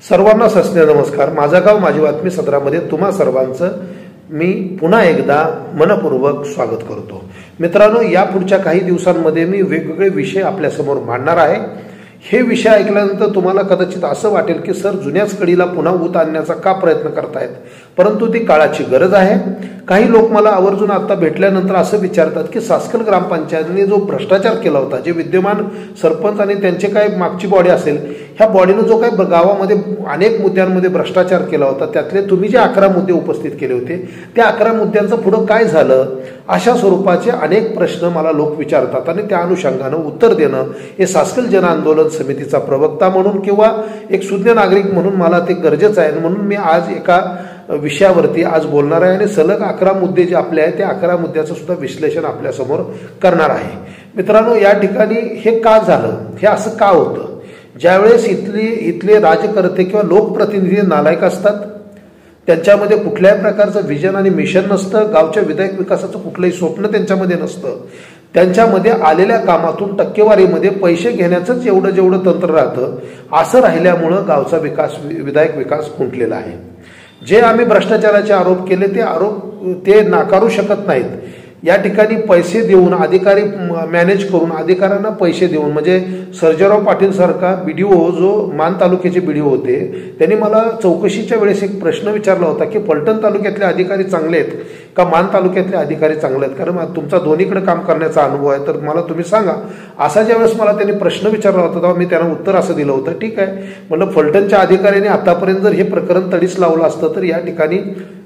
सर्वांना सस्ने नमस्कार. माझा गाव माझी बातमी सदरामध्ये तुम्हा सर्वांचं मी पुन्हा एकदा मनपूर्वक स्वागत करतो. मित्रांनो, या पुढच्या काही दिवसांमध्ये मी वेगवेगळे विषय आपल्यासमोर मांडणार आहे. हे विषय ऐकल्यानंतर तुम्हाला कदाचित असं वाटेल की सर जुन्याच कडीला पुन्हा ऊत आणण्याचा का प्रयत्न करतायत, परंतु ती काळाची गरज आहे. काही लोक मला आवर्जून आता भेटल्यानंतर असं विचारतात की सासकल ग्रामपंचायतीने जो भ्रष्टाचार केला होता, जे विद्यमान सरपंच आणि त्यांचे काय मागची बॉडी असेल, ह्या बॉडीनं जो काय गावामध्ये अनेक मुद्द्यांमध्ये भ्रष्टाचार केला होता, त्यातले तुम्ही जे 11 मुद्दे उपस्थित केले होते त्या 11 मुद्द्यांचं पुढं काय झालं, अशा स्वरूपाचे अनेक प्रश्न मला लोक विचारतात. आणि त्या अनुषंगानं उत्तर देणं हे सासकल जन आंदोलन समितीचा प्रवक्ता म्हणून किंवा एक सुज्ञ नागरिक म्हणून मला ते गरजेचं आहे. म्हणून मी आज एका विषयावरती आज बोलणार आहे आणि सलग 11 मुद्दे जे आपले आहेत त्या 11 मुद्द्याचं सुद्धा विश्लेषण आपल्यासमोर करणार आहे. मित्रांनो, या ठिकाणी हे का झालं, हे असं का होतं? ज्यावेळेस इथले राजकर्ते किंवा लोकप्रतिनिधी नालायक असतात, त्यांच्यामध्ये कुठल्याही प्रकारचं विजन आणि मिशन नसतं, गावच्या विधायक विकासाचं कुठलंही स्वप्न त्यांच्यामध्ये नसतं, त्यांच्यामध्ये आलेल्या कामातून टक्केवारीमध्ये पैसे घेण्याचंच जेवढं तंत्र राहतं, असं राहिल्यामुळं गावचा विकास विधायक विकास खुंटलेला आहे. जे आम्ही भ्रष्टाचाराचे आरोप केले ते नाकारू शकत नाहीत. या ठिकाणी पैसे देऊन अधिकारी मॅनेज करून अधिकाऱ्यांना पैसे देऊन, म्हणजे सर्जेराव पाटील सारखा बीडीओ जो मान तालुक्याचे बीडीओ होते, त्यांनी मला चौकशीच्या वेळेस एक प्रश्न विचारला होता की फलटण तालुक्यातले अधिकारी चांगले आहेत का मान तालुक्यातले अधिकारी चांगले आहेत, कारण तुमचा दोन्हीकडे काम करण्याचा अनुभव आहे, तर मला तुम्ही सांगा. असा ज्यावेळेस मला त्यांनी प्रश्न विचारला होता तेव्हा मी त्यांना उत्तर असं दिलं होतं, ठीक आहे म्हणलं, फलटणच्या अधिकाऱ्यांनी आतापर्यंत जर हे प्रकरण तडीस लावलं असतं तर या ठिकाणी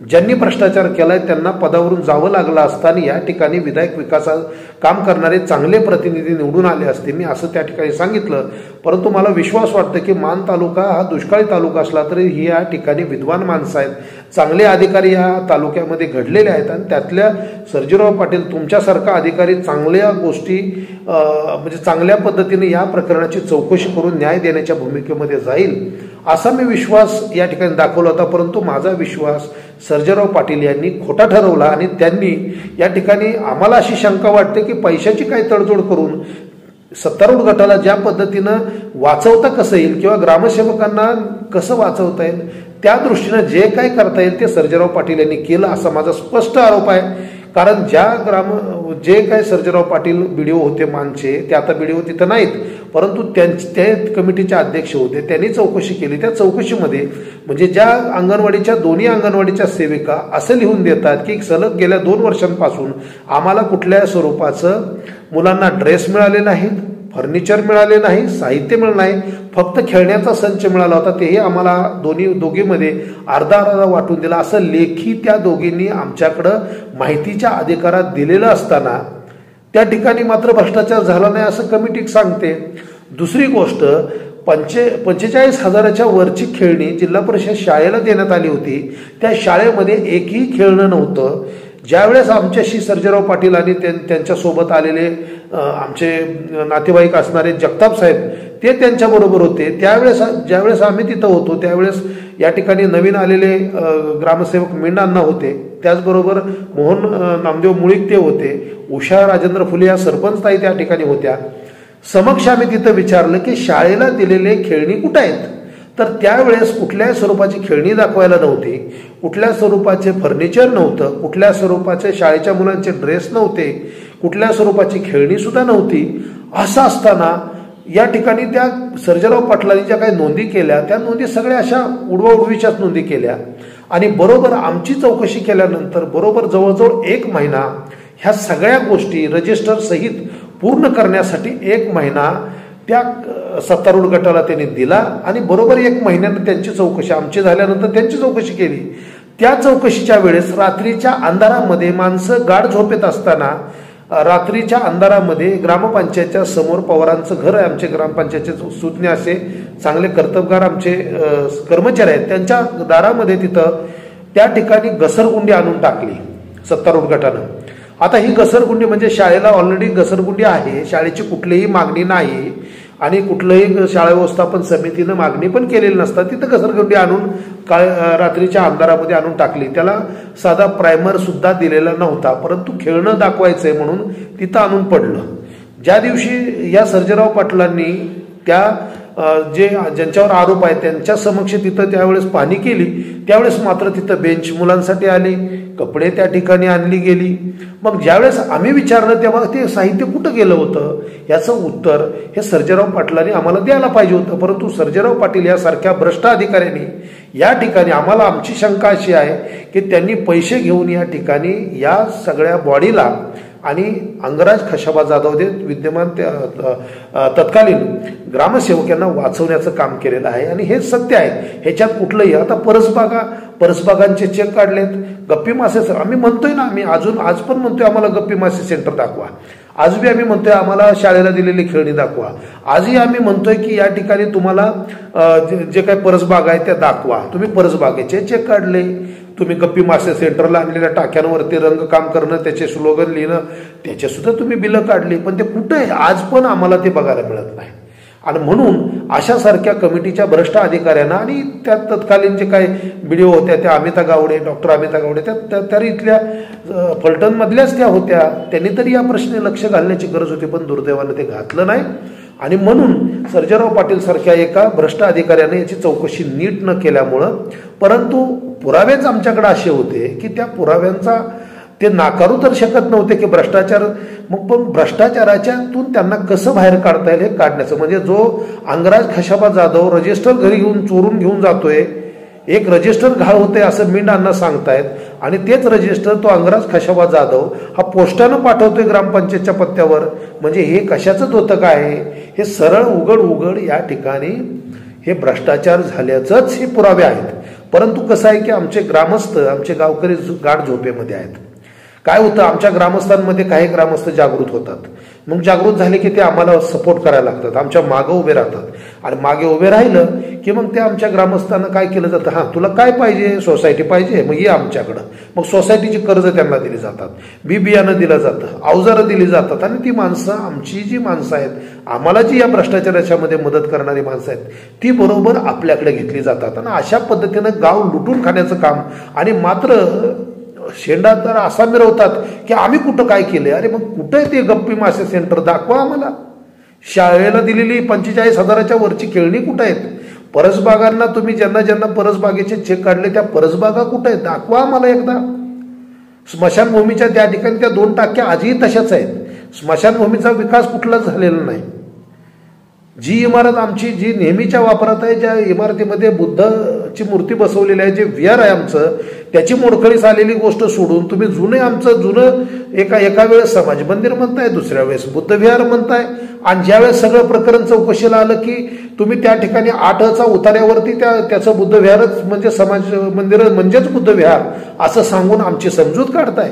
ज्यांनी भ्रष्टाचार केलाय त्यांना पदावरून जावं लागलं असतं आणि या ठिकाणी विधायक विकासात काम करणारे चांगले प्रतिनिधी निवडून आले असते, मी असं त्या ठिकाणी सांगितलं. परंतु मला विश्वास वाटतं की मान तालुका हा दुष्काळी तालुका असला तरी ही या ठिकाणी विद्वान माणसं आहेत, चांगले अधिकारी या तालुक्यामध्ये घडलेले आहेत आणि त्यातल्या सर्जेराव पाटील तुमच्यासारखा अधिकारी चांगल्या गोष्टी म्हणजे चांगल्या पद्धतीने या प्रकरणाची चौकशी करून न्याय देण्याच्या भूमिकेमध्ये जाईल असा मी विश्वास या ठिकाणी दाखवला होता. परंतु माझा विश्वास सर्जेराव पाटील यांनी खोटा ठरवला आणि त्यांनी या ठिकाणी आम्हाला अशी शंका वाटते की पैशाची काही तडजोड करून सत्तारूढ गटाला ज्या पद्धतीनं वाचवता कसं येईल किंवा ग्रामसेवकांना कसं वाचवता येईल त्या दृष्टीनं जे काय करता येईल ते सर्जेराव पाटील यांनी केलं असा माझा स्पष्ट आरोप आहे. कारण जे काय सर्जेराव पाटील बीडीओ होते मानचे, ते आता बीडीओ तिथं नाहीत, परंतु ते कमिटीचे अध्यक्ष होते, त्यांनी चौकशी केली. त्या चौकशीमध्ये म्हणजे ज्या अंगणवाडीच्या दोन्ही अंगणवाडीच्या सेविका असं लिहून देतात की सलग गेल्या 2 वर्षांपासून आम्हाला कुठल्या स्वरूपाचं मुलांना ड्रेस मिळाले नाहीत, फर्निचर मिळाले नाही, साहित्य मिळालं नाही, फक्त खेळण्याचा संच मिळाला होता, तेही आम्हाला दोघीमध्ये अर्धा वाटून दिला, असं लेखी त्या दोघींनी आमच्याकडं माहितीच्या अधिकारात दिलेलं असताना त्या ठिकाणी मात्र भ्रष्टाचार झाला नाही असं कमिटी सांगते. दुसरी गोष्ट, 45,000च्या वरची खेळणी जिल्हा परिषद शाळेला देण्यात आली होती, त्या शाळेमध्ये एकही खेळणं नव्हतं. ज्यावेळेस आमच्याशी सर्जेराव पाटील आणि त्यांच्यासोबत आलेले आमचे नातेवाईक असणारे जगताप साहेब ते त्यांच्याबरोबर होते, ज्यावेळेस आम्ही तिथं होतो त्यावेळेस या ठिकाणी नवीन आलेले ग्रामसेवक मींडांना होते, त्याचबरोबर मोहन नामदेव मुळीक ते होते, उषा राजेंद्र फुले या सरपंच ताई त्या ठिकाणी होत्या. समक्ष आम्ही तिथं विचारलं की शाळेला दिलेले खेळणी कुठं आहेत, तर त्यावेळेस कुठल्याही स्वरूपाची खेळणी दाखवायला नव्हती, कुठल्या स्वरूपाचे फर्निचर नव्हतं, कुठल्या स्वरूपाचे शाळेच्या मुलांचे ड्रेस नव्हते, कुठल्या स्वरूपाची खेळणी सुद्धा नव्हती. असं असताना या ठिकाणी त्या सर्जेराव पाटलांनी ज्या काही नोंदी केल्या त्या नोंदी सगळ्या अशा उडवाउडवीच्याच नोंदी केल्या आणि बरोबर आमची चौकशी केल्यानंतर बरोबर जवळजवळ 1 महिना ह्या सगळ्या गोष्टी रजिस्टर सहित पूर्ण करण्यासाठी 1 महिना त्या सत्तारूढ गटाला त्यांनी दिला आणि बरोबर 1 महिन्यानं त्यांची चौकशी आमची झाल्यानंतर त्यांची चौकशी केली. त्या चौकशीच्या वेळेस रात्रीच्या अंधारामध्ये माणसं गाढ झोपेत असताना रात्रीच्या अंधारामध्ये ग्रामपंचायतच्या समोर पवारांचं घर आहे, आमचे ग्रामपंचायतचे सुज्ञ असे चांगले कर्तबगार आमचे कर्मचारी आहेत, त्यांच्या दारामध्ये तिथं त्या ठिकाणी घसरगुंडी आणून टाकली सत्तारूढ गटानं. आता ही घसरगुंडी म्हणजे शाळेला ऑलरेडी घसरगुंडी आहे, शाळेची कुठलीही मागणी नाही आणि कुठलंही शाळा व्यवस्थापन समितीनं मागणी पण केलेली नसतात, तिथं घसरगुंडी आणून रात्रीच्या अंधारामध्ये आणून टाकली. त्याला साधा प्रायमर सुद्धा दिलेला नव्हता, परंतु खेळणं दाखवायचंय म्हणून तिथं आणून पडलं. ज्या दिवशी या सर्जेराव पाटलांनी त्या जे ज्यांच्यावर आरोप आहे त्यांच्या समक्ष तिथं त्यावेळेस पाहणी केली, त्यावेळेस मात्र तिथं बेंच मुलांसाठी आले, कपडे त्या ठिकाणी आणली गेली. मग ज्यावेळेस आम्ही विचारलं तेव्हा ते साहित्य कुठं गेलं होतं याचं उत्तर हे सर्जेराव पाटलांनी आम्हाला द्यायला पाहिजे होतं. परंतु सर्जेराव पाटील यासारख्या भ्रष्ट अधिकाऱ्यांनी या ठिकाणी आम्हाला, आमची शंका अशी आहे की त्यांनी पैसे घेऊन या ठिकाणी या सगळ्या बॉडीला आणि अंगराज खशाबा जाधव जे विद्यमान तत्कालीन ग्रामसेवकांना वाचवण्याचं काम केलेलं आहे. आणि हे सत्य आहे, ह्याच्यात कुठलंही. आता परसबागांचे चेक काढलेत, गप्पी मासे, आम्ही म्हणतोय ना, आम्ही आज पण म्हणतोय आम्हाला गप्पी मासे सेंटर दाखवा. आज बी आम्ही म्हणतोय आम्हाला शाळेला दिलेली खेळणी दाखवा. आजही आम्ही म्हणतोय की या ठिकाणी तुम्हाला जे काही परसबाग आहे त्या दाखवा. तुम्ही परसबागेचे चेक काढले, तुम्ही गप्पी मासे सेंटरला आणलेल्या टाक्यांवरती रंगकाम करणं, त्याचे स्लोगन लिहिणं, त्याचे सुद्धा तुम्ही बिलं काढली, पण ते कुठे आहे आज पण आम्हाला ते बघायला मिळत नाही. आणि म्हणून अशासारख्या कमिटीच्या भ्रष्ट अधिकाऱ्यांना आणि त्या तत्कालीन जे काही व्हिडिओ होत्या त्या अमिता गावडे, डॉक्टर अमिता गावडे, त्या इथल्या फलटणमधल्याच त्या होत्या, त्यांनी तरी या प्रश्नी लक्ष घालण्याची गरज होती, पण दुर्दैवानं ते घातलं नाही. आणि म्हणून सर्जेराव पाटील सारख्या एका भ्रष्ट अधिकाऱ्याने याची चौकशी नीट न केल्यामुळं, परंतु पुरावेच आमच्याकडे असे होते की त्या पुराव्यांचा ते नाकारू तर शकत नव्हते की भ्रष्टाचार. मग पण भ्रष्टाचाराच्यातून त्यांना कसं बाहेर काढता येईल हे काढण्याचं, म्हणजे जो अंगराज खशाबा जाधव रजिस्टर घरी घेऊन चोरून घेऊन जातोय, एक रजिस्टर घाळ होते असं मिंडांना सांगतायत, आणि तेच रजिस्टर तो अंगराज खशाबा जाधव हा पोस्टानं पाठवतोय ग्रामपंचायतच्या पत्त्यावर. म्हणजे हे कशाचं धोतक आहे, हे सरळ उघड या ठिकाणी हे भ्रष्टाचार झाल्याचंच हे पुरावे आहेत. परंतु कसं आहे की आमचे ग्रामस्थ, आमचे गावकरी गाढ झोपेमध्ये आहेत. काय होतं, आमच्या ग्रामस्थांमध्ये काही ग्रामस्थ जागृत होतात, मग जागृत झाले की ते आम्हाला सपोर्ट करायला लागतात, आमच्या मागं उभे राहतात. आणि मागे उभे राहिलं की मग ते आमच्या ग्रामस्थांना काय केलं जातं, हां तुला काय पाहिजे, सोसायटी पाहिजे, मग ये आमच्याकडं. मग सोसायटीची कर्ज त्यांना दिली जातात, बियाणं दिलं जातं, अवजारं दिली जातात. आणि ती माणसं, आमची जी माणसं आहेत, आम्हाला जी या भ्रष्टाचाराच्यामध्ये मदत करणारी माणसं आहेत, ती बरोबर आपल्याकडे घेतली जातात. आणि अशा पद्धतीनं गाव लुटून खाण्याचं काम. आणि मात्र शेंडा तर असा मिरवतात की आम्ही कुठं काय केलंय. अरे मग कुठे ते गप्पी मासे सेंटर दाखवा आम्हाला. शाळेला दिलेली 45,000च्या वरची खेळणी कुठं आहेत, परसबागांना तुम्ही ज्यांना परसबागेचे चेक काढले त्या परसबागा कुठं आहेत दाखवा आम्हाला एकदा. स्मशानभूमीच्या त्या ठिकाणी त्या 2 टाक्या आजही तशाच आहेत. स्मशानभूमीचा विकास कुठलाच झालेला नाही. जी इमारत आमची जी नेहमीच्या वापरात आहे, ज्या इमारतीमध्ये बुद्धाची मूर्ती बसवलेली आहे, जे विहार आहे आमचं, त्याची मोडकळीस आलेली गोष्ट सोडून तुम्ही जुनं एका वेळेस समाज मंदिर म्हणताय, दुसऱ्या वेळेस बुद्ध विहार म्हणताय. आणि ज्यावेळेस सगळं प्रकरण चौकशीला आलं की तुम्ही त्या ठिकाणी 8चा उतार्यावरती त्याचं बुद्ध विहारच म्हणजे समाज मंदिर म्हणजेच बुद्ध विहार असं सांगून आमची समजूत काढताय.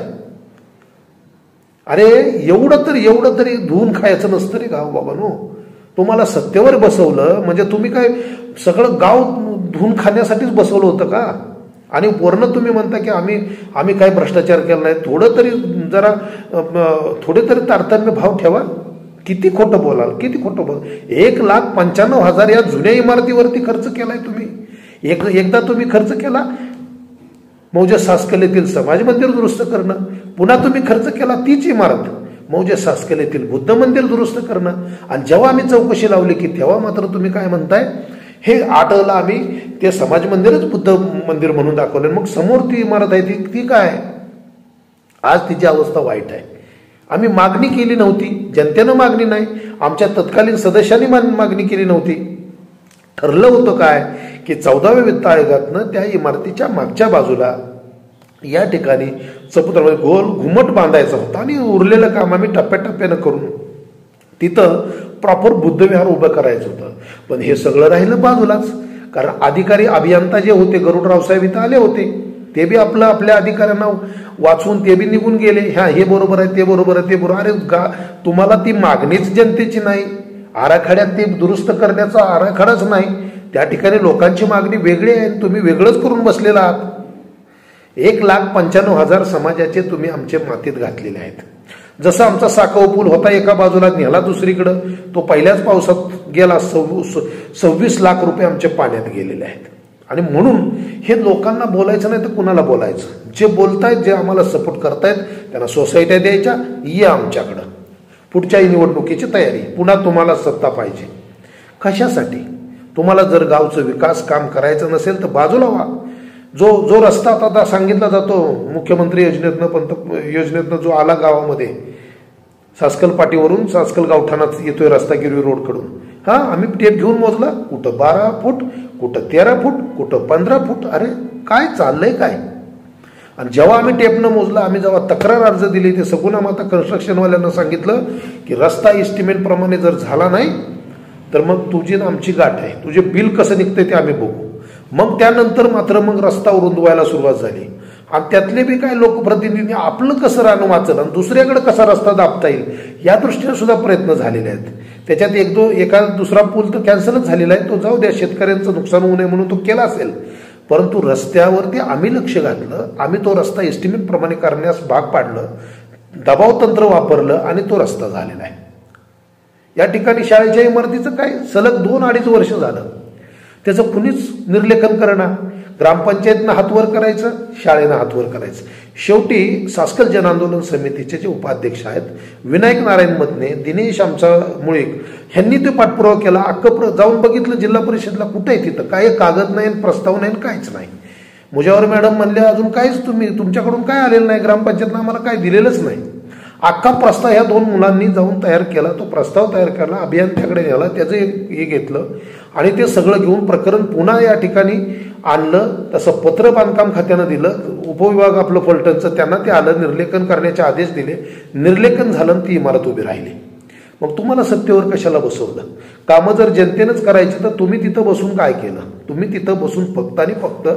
अरे एवढं तरी धुवून खायचं नसतं रे गाव बाबांनो. तुम्हाला सत्तेवर बसवलं म्हणजे तुम्ही काय सगळं गाव धुवून खाण्यासाठीच बसवलं होतं का. आणि वर्ण तुम्ही म्हणता की आम्ही काय भ्रष्टाचार केला नाही. थोडे तरी तारतम्य भाव ठेवा. किती खोटं बोलाल, किती खोटं बोलाल. 1,95,000 या जुन्या इमारतीवरती खर्च केलाय तुम्ही. एकदा तुम्ही खर्च केला मौजे सासकलेतील समाज मंदिर दुरुस्त करणं, पुन्हा तुम्ही खर्च केला तीच इमारत मौजे सासकलेतील बुद्ध मंदिर दुरुस्त करणं. आणि जेव्हा आम्ही चौकशी लावली की तेव्हा मात्र तुम्ही काय म्हणताय, हे 8ला आम्ही ते समाज मंदिरच बुद्ध मंदिर म्हणून दाखवलं. मग समोर ती इमारत आहे ती काय, आज तिची अवस्था वाईट आहे. आम्ही मागणी केली नव्हती, जनतेनं मागणी नाही, आमच्या तत्कालीन सदस्यांनी मागणी केली नव्हती. ठरलं होतं काय की 14व्या वित्त आयोगातनं त्या इमारतीच्या मागच्या बाजूला या ठिकाणी चबुतरामध्ये गोल घुमट बांधायचा होता आणि उरलेलं काम आम्ही टप्प्याटप्प्यानं करून तिथं प्रॉपर बुद्धविहार उभं करायचं होतं. पण हे सगळं राहिलं बाजूलाच, कारण अधिकारी अभियंता जे होते गरुडराव साहेब इथं आले होते, ते बी आपल्या अधिकाऱ्यांना वाचवून ते बी निघून गेले. हे बरोबर आहे, ते बरोबर आहे, ते बरोबर. अरे तुम्हाला ती मागणीच जनतेची नाही, आराखड्यात ते दुरुस्त करण्याचा आराखडाच नाही. त्या ठिकाणी लोकांची मागणी वेगळी आहे, तुम्ही वेगळंच करून बसलेला आहात. 1,95,000 समाजाचे तुम्ही आमचे मातीत घातलेले आहेत. जसं आमचा साकाऊ पूल होता एका बाजूला नेला दुसरीकडं, तो पहिल्याच पावसात गेला. 26 लाख रुपये आमच्या पाण्यात गेलेले आहेत. आणि म्हणून हे लोकांना बोलायचं नाही तर कुणाला बोलायचं. जे बोलतायत, जे आम्हाला सपोर्ट करतायत त्यांना सोसायट्या द्यायच्या, या आमच्याकडं. पुढच्या निवडणुकीची तयारी, पुन्हा तुम्हाला सत्ता पाहिजे. कशासाठी? तुम्हाला जर गावचं विकास काम करायचं नसेल तर बाजूला व्हा. जो रस्ता आता सांगितला जातो मुख्यमंत्री योजनेतनं जो आला गावामध्ये, सासकल पाटीवरून सासकल गावठाणात येतोय रस्ता गिरवी रोडकडून, आम्ही टेप घेऊन मोजला, कुठं 12 फूट, कुठं 13 फूट, कुठं 15 फूट. अरे काय चाललंय काय? आणि जेव्हा आम्ही टेपनं मोजला, आम्ही जेव्हा तक्रार अर्ज दिली, ते सगुणा माता कन्स्ट्रक्शनवाल्यांना सांगितलं की रस्ता एस्टिमेट प्रमाणे जर झाला नाही तर मग तुझी आमची गाठ आहे, तुझे बिल कसं निघतंय ते आम्ही बघू. मग त्यानंतर मात्र मग रस्ता रुंदवायला सुरुवात झाली. आणि त्यातले बी काय लोकप्रतिनिधी आपलं कसं रान वाचलं आणि दुसऱ्याकडे कसा रस्ता दाबता येईल या दृष्टीने सुद्धा प्रयत्न झालेले आहेत. त्याच्यात एका दुसरा पूल तर कॅन्सलच झालेला आहे, तो जाऊ द्या, शेतकऱ्यांचं नुकसान होऊ नये म्हणून तो केला असेल. परंतु रस्त्यावरती आम्ही लक्ष घातलं, आम्ही तो रस्ता एस्टिमेट प्रमाणे करण्यास भाग पाडलं, दबाव तंत्र वापरलं आणि तो रस्ता झालेला आहे. या ठिकाणी शाळेच्या इमारतीचं काय सलग 2-2.5 वर्ष झालं, त्याचं कुणीच निर्लेखन करणार. ग्रामपंचायतनं हातवर करायचं, शाळेनं हातवर करायचं. शेवटी सासकल जन आंदोलन समितीचे जे उपाध्यक्ष आहेत विनायक नारायण मदने, दिनेश आमचा मुळीक, ह्यांनी ते पाठपुरावा केला. जाऊन बघितलं जिल्हा परिषदला, कुठे आहे तिथं काय कागद नाही, प्रस्ताव नाही, काहीच नाही. मुजावर मॅडम म्हणल्या अजून काहीच तुमच्याकडून काय आलेलं नाही, ग्रामपंचायतनं आम्हाला काय दिलेलंच नाही. अख्खा प्रस्ताव ह्या 2 मुलांनी जाऊन तयार केला, तो प्रस्ताव तयार केला, अभियंत्याकडे नेला, त्याचं हे घेतलं आणि ते सगळं घेऊन प्रकरण पुन्हा या ठिकाणी आणलं. तसं पत्र बांधकाम खात्यानं दिलं, उपविभाग आपलं फलटणचं, त्यांना ते आलं, निर्लेखन करण्याचे आदेश दिले, निर्लेखन झालं, ती इमारत उभी राहिली. मग तुम्हाला सत्तेवर कशाला बसवलं? कामं जर जनतेनंच करायची तर तुम्ही तिथं बसून काय केलं? तुम्ही तिथं बसून फक्त आणि फक्त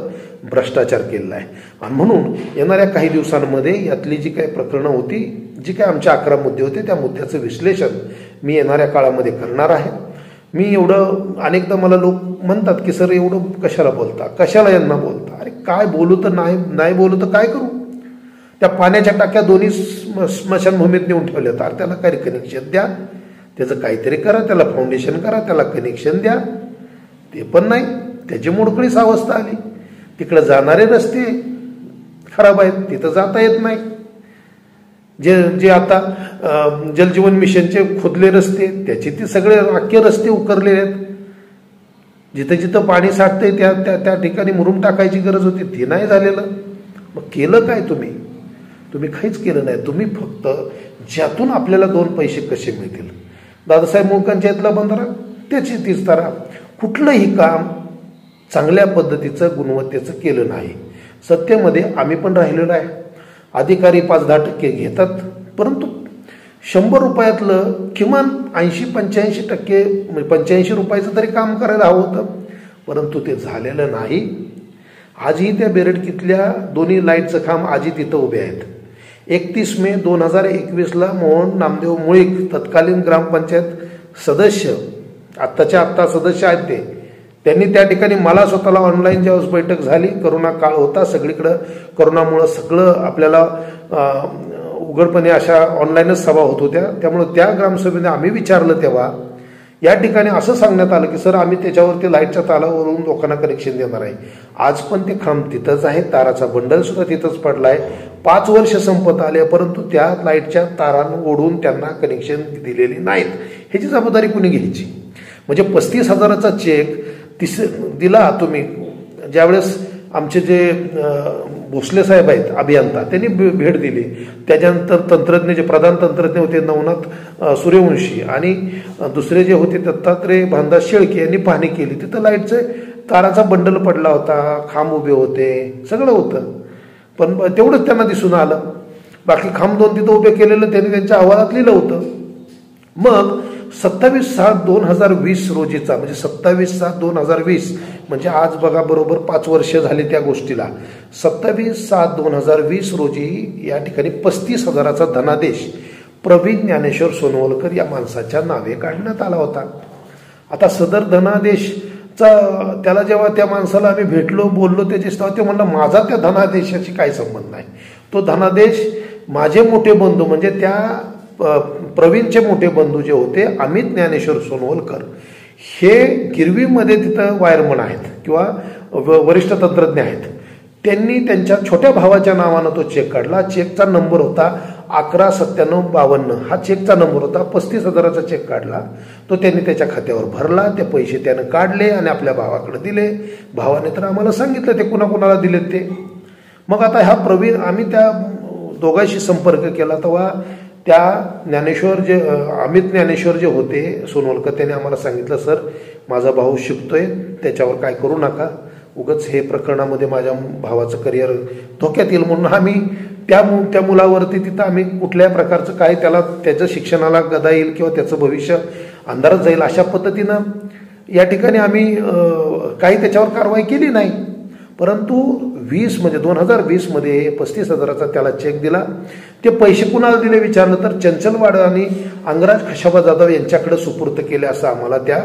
भ्रष्टाचार केलेला आहे. आणि म्हणून येणाऱ्या काही दिवसांमध्ये यातली जी काही प्रकरणं होती, जी काही आमच्या 11 मुद्दे होते, त्या मुद्द्याचं विश्लेषण मी येणाऱ्या काळामध्ये करणार आहे. मी एवढं अनेकदा मला लोक म्हणतात की सर एवढं कशाला बोलता, कशाला यांना बोलता? अरे काय बोलू तर नाही बोलू तर काय करू? त्या पाण्याच्या टाक्या दोन्ही स्मशानभूमीत नेऊन ठेवल्या, तर त्याला काही कनेक्शन द्या, त्याचं काहीतरी करा, त्याला फाउंडेशन करा, त्याला कनेक्शन द्या. ते पण नाही, त्याची मोडकळीच अवस्था आली. तिकडे जाणारे रस्ते खराब आहेत, तिथं जाता येत नाही. जे आता जलजीवन मिशनचे खोदले रस्ते, त्याचे ते सगळे अख्खे रस्ते उकरलेले आहेत. जिथं जिथं पाणी साठतंय त्या ठिकाणी मुरुम टाकायची गरज होती, ते नाही झालेलं. मग केलं काय तुम्ही काहीच केलं नाही. तुम्ही फक्त ज्यातून आपल्याला 2 पैसे कसे मिळतील, दादासाहेब मुळकांच्या इथला बंधारा, त्याची 30 तारा, कुठलंही काम चांगल्या पद्धतीचं गुणवत्तेचं केलं नाही. सत्तेमध्ये आम्ही पण राहिलेलो आहे. अधिकारी 5-10% घेतात, परंतु 100 रुपयातलं किमान 80-85% 85 रुपयाचं तरी काम करायला हवं होतं, परंतु ते झालेलं नाही. आजही त्या बेरडकीतल्या दोन्ही लाईटचं खांब आजही तिथं उभे आहेत. 31 मे 2021ला मोहन नामदेव मुळीक तत्कालीन ग्रामपंचायत सदस्य, आत्ताच्या आत्ता सदस्य आहेत त्यांनी त्या ठिकाणी मला स्वतःला ऑनलाईन ज्यावेळेस बैठक झाली, करोना काळ होता, सगळीकडं करोनामुळं सगळं आपल्याला उघडपणे अशा ऑनलाईनच सभा होत होत्या, त्यामुळं त्या ग्रामसभेने आम्ही विचारलं तेव्हा या ठिकाणी असं सांगण्यात आलं की सर आम्ही त्याच्यावरती लाईटच्या तारावरून लोकांना कनेक्शन देणार आहे. आज पण ते खांब तिथंच आहे, ताराचा बंडल सुद्धा तिथंच पडला आहे. 5 वर्ष संपत आले, परंतु त्या लाईटच्या तारांना ओढून त्यांना कनेक्शन दिलेली नाहीत. ह्याची जबाबदारी कुणी घ्यायची? म्हणजे 35,000चा चेक दिला तुम्ही. ज्यावेळेस आमचे जे भोसले साहेब आहेत अभियंता, त्यांनी भेट दिली. त्याच्यानंतर तंत्रज्ञ जे प्रधान तंत्रज्ञ होते नवनाथ सूर्यवंशी आणि दुसरे जे होते दत्तात्रय भानदास शेळके यांनी पाहणी केली. तिथं लाईटचे ताराचा बंडल पडला होता, खांब उभे होते, सगळं होतं, पण तेवढंच त्यांना दिसून आलं. बाकी खांब 2 तिथं उभे केलेलं त्यांनी त्यांच्या अहवालात लिहिलं होतं. मग 27/7/2020 रोजीचा, म्हणजे 27/7/2020 म्हणजे आज बघा बरोबर 5 वर्ष झाली त्या गोष्टीला. 27/7/2020 रोजी या ठिकाणी 35,000चा धनादेश प्रवीण ज्ञानेश्वर सोनवलकर या माणसाच्या नावे काढण्यात आला होता. आता सदर धनादेशचा त्याला जेव्हा त्या माणसाला आम्ही भेटलो, बोललो, त्याच्या ते म्हणलं माझा त्या धनादेशाशी काही संबंध नाही. तो धनादेश माझे मोठे बंधू म्हणजे त्या प्रवीणचे मोठे बंधू जे होते अमित ज्ञानेश्वर सोनवलकर, हे गिरवीमध्ये तिथं वायरमन आहेत किंवा वरिष्ठ तंत्रज्ञ आहेत. त्यांनी त्यांच्या छोट्या भावाच्या नावानं तो चेक काढला. चेकचा नंबर होता 119752 हा चेकचा नंबर होता. 35,000चा चेक काढला. तो त्यांनी त्याच्या खात्यावर भरला. ते पैसे त्यानं काढले आणि आपल्या भावाकडे दिले. भावाने तर आम्हाला सांगितलं ते कुणाकुणाला दिलेत ते. मग आता हा प्रवीण, आम्ही त्या दोघांशी संपर्क केला तेव्हा त्या ज्ञानेश्वर जे अमित ज्ञानेश्वर जे होते सोनवलकर, त्यांनी आम्हाला सांगितलं, सर माझा भाऊ शिकतोय, त्याच्यावर काय करू नका, उगाच हे प्रकरणामध्ये माझ्या भावाचं करिअर धोक्यात येईल म्हणून आम्ही त्या मुलावरती तिथं आम्ही कुठल्याही प्रकारचं काय त्याचं शिक्षणाला गदा येईल किंवा त्याचं भविष्य अंधारात जाईल अशा पद्धतीनं या ठिकाणी आम्ही काही त्याच्यावर कारवाई केली नाही. परंतु 2020 मध्ये 35,000चा त्याला चेक दिला. ते पैसे कुणाला दिले विचारलं तर चंचलवाड आणि अंगराज खशाबा जाधव यांच्याकडे सुपूर्त केले असं आम्हाला त्या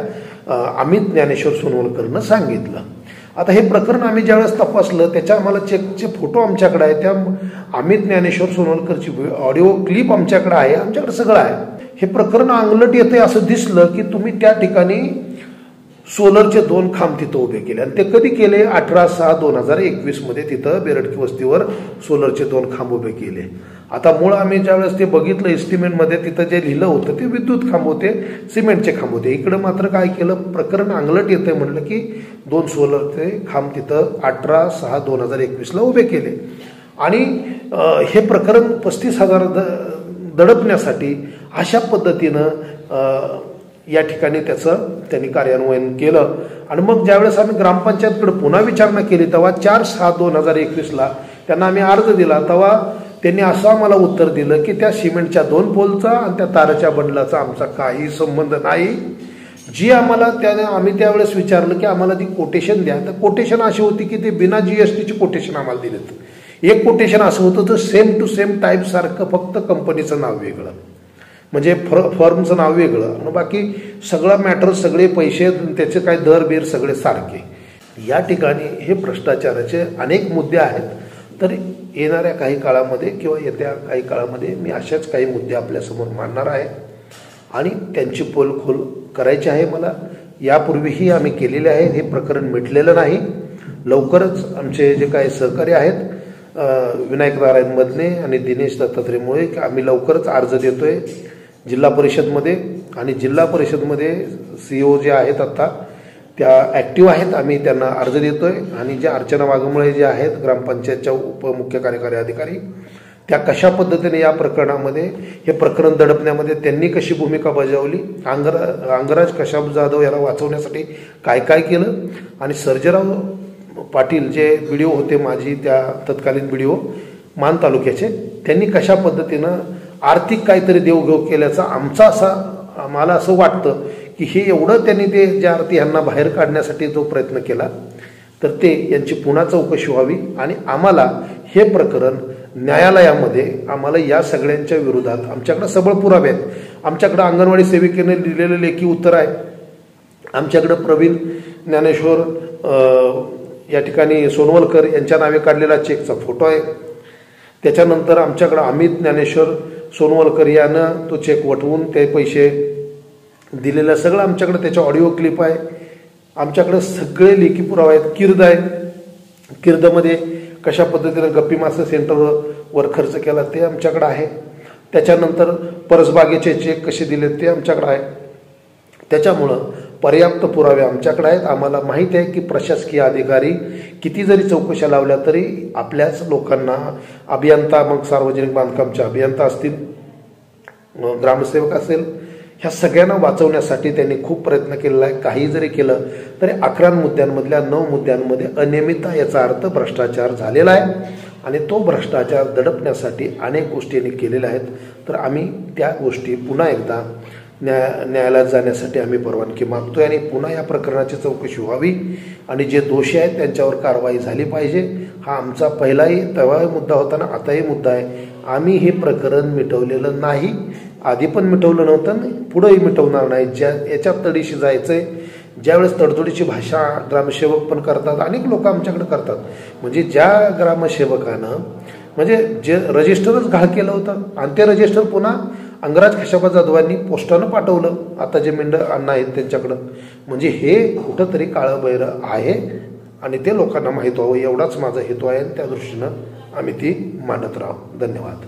अमित ज्ञानेश्वर सोनवलकरनं सांगितलं. आता हे प्रकरण आम्ही ज्यावेळेस तपासलं त्याच्या आम्हाला चेकचे फोटो आमच्याकडे आहे. त्या अमित ज्ञानेश्वर सोनवलकरची ऑडिओ क्लिप आमच्याकडे आहे. आमच्याकडे सगळं आहे. हे प्रकरण अंगलट येते असं दिसलं की तुम्ही त्या ठिकाणी सोलरचे 2 खांब तिथं उभे केले. आणि ते कधी केले? 18/6/2021 मध्ये तिथं बेरडकी वस्तीवर सोलरचे 2 खांब उभे केले. आता मूळ आम्ही ज्यावेळेस ते बघितलं एस्टिमेटमध्ये तिथं जे लिहिलं होतं ते विद्युत खांब होते, सिमेंटचे खांब होते. इकडं मात्र काय केलं, प्रकरण अंगलट येतंय म्हणलं की 2 सोलरचे खांब तिथं 18/6/2021ला उभे केले. आणि हे प्रकरण 35,000 दडपण्यासाठी अशा पद्धतीनं या ठिकाणी त्यांनी कार्यान्वयन केलं. आणि मग ज्यावेळेस आम्ही ग्रामपंचायतकडे पुन्हा विचारणा केली तेव्हा 4/6/2021ला त्यांना आम्ही अर्ज दिला. तेव्हा त्यांनी असं आम्हाला उत्तर दिलं की त्या सिमेंटच्या 2 पोलचा आणि त्या ताराच्या बंडलाचा आमचा काही संबंध नाही. जी आम्हाला आम्ही त्यावेळेस विचारलं की आम्हाला ती कोटेशन द्या, तर कोटेशन अशी होती की ते बिना GSTची कोटेशन आम्हाला दिलेत. एक कोटेशन असं होतं तर सेम टू सेम टाईप सारखं, फक्त कंपनीचं नाव वेगळं, म्हणजे फर्मचं नाव वेगळं आणि बाकी सगळं मॅटर, सगळे पैसे, त्याचे काय दर बीर सगळे सारखे. या ठिकाणी हे भ्रष्टाचाराचे अनेक मुद्दे आहेत. तर येणाऱ्या काही काळामध्ये किंवा येत्या काही काळामध्ये मी अशाच काही मुद्दे आपल्यासमोर मांडणार आहे आणि त्यांची पोलखोल करायची आहे मला. यापूर्वीही आम्ही केलेले आहे. हे प्रकरण मिटलेलं नाही. लवकरच आमचे जे काही सहकारी आहेत विनायक नारायण मदने आणि दिनेश दत्तात्रय मुळे, आम्ही लवकरच अर्ज देतोय जिल्हा परिषदमध्ये. आणि जिल्हा परिषदमध्ये CEO जे आहेत आता त्या ॲक्टिव्ह आहेत. आम्ही त्यांना अर्ज देतोय. आणि ज्या अर्चना वाघमोळे जे आहेत ग्रामपंचायतच्या उपमुख्य कार्यकारी अधिकारी, त्या कशा पद्धतीने या प्रकरणामध्ये हे प्रकरण दडपण्यामध्ये त्यांनी कशी भूमिका बजावली, अंगराज खशाब जाधव याला वाचवण्यासाठी काय काय केलं, आणि सर्जेराव पाटील जे BDO होते माझी त्या तत्कालीन BDO मान तालुक्याचे, त्यांनी कशा पद्धतीनं आर्थिक काहीतरी देवघेव केल्याचा आम्हाला असं वाटतं की हे एवढं त्यांनी ते ज्या अर्थी यांना बाहेर काढण्यासाठी जो प्रयत्न केला तर ते यांची पुन्हा चौकशी व्हावी. आणि आम्हाला हे प्रकरण न्यायालयामध्ये आम्हाला या सगळ्यांच्या विरोधात आमच्याकडे सबळ पुरावे आहेत. आमच्याकडे अंगणवाडी सेविकेने लिहिलेलं लेखी उत्तर आहे. आमच्याकडे प्रवीण ज्ञानेश्वर या ठिकाणी सोनवलकर यांच्या नावे काढलेला चेकचा फोटो आहे. त्याच्यानंतर आमच्याकडे अमित ज्ञानेश्वर सोनवलकर यानं तो चेक वटवून ते पैसे दिलेलं सगळं आमच्याकडे त्याच्या ऑडिओ क्लिप आहे. आमच्याकडे सगळे लेखी पुरावे आहेत. किर्द आहे. किर्दमध्ये कशा पद्धतीनं गप्पी मासा सेंटरवर खर्च केला ते आमच्याकडे आहे. त्याच्यानंतर परसबागेचे चेक कसे दिलेत ते आमच्याकडे आहे. त्याच्यामुळं पर्याप्त पुरावे आमच्याकडे आहेत. आम्हाला माहीत आहे की प्रशासकीय अधिकारी किती जरी चौकशा लावल्या तरी आपल्याच लोकांना, अभियंता, मग सार्वजनिक बांधकामचे अभियंता असतील, ग्रामसेवक असेल, ह्या सगळ्यांना वाचवण्यासाठी त्यांनी खूप प्रयत्न केलेला आहे. काही जरी केलं तरी 11 मुद्द्यांमधल्या 9 मुद्द्यांमध्ये अनियमितता याचा अर्थ भ्रष्टाचार झालेला आहे. आणि तो भ्रष्टाचार दडपण्यासाठी अनेक गोष्टी केलेल्या आहेत. तर आम्ही त्या गोष्टी पुन्हा एकदा न्यायालयात जाण्यासाठी आम्ही परवानगी मागतोय आणि पुन्हा या प्रकरणाची चौकशी व्हावी आणि जे दोषी आहेत त्यांच्यावर कारवाई झाली पाहिजे. हा आमचा पहिलाही तेव्हाही मुद्दा होता ना आताही मुद्दा आहे. आम्ही हे प्रकरण मिटवलेलं नाही. आधी पण मिटवलं नव्हतं, पुढंही मिटवणार नाही. याच्यात तडीशी जायचंय. ज्यावेळेस तडजोडीची भाषा ग्रामसेवक पण करतात, अनेक लोक आमच्याकडे करतात. म्हणजे ज्या ग्रामसेवकानं म्हणजे जे रजिस्टरच घाळ केलं होतं आणि ते रजिस्टर पुन्हा अंगराज खशाबा जाधवांनी पोस्टानं पाठवलं, आता जे मेंढ अण्णा आहेत त्यांच्याकडं. म्हणजे हे कुठंतरी काळं बैरं आहे आणि ते लोकांना माहीत व्हावं एवढाच माझा हेतू आहे. त्या दृष्टीनं आम्ही ती मांडत राहू. धन्यवाद.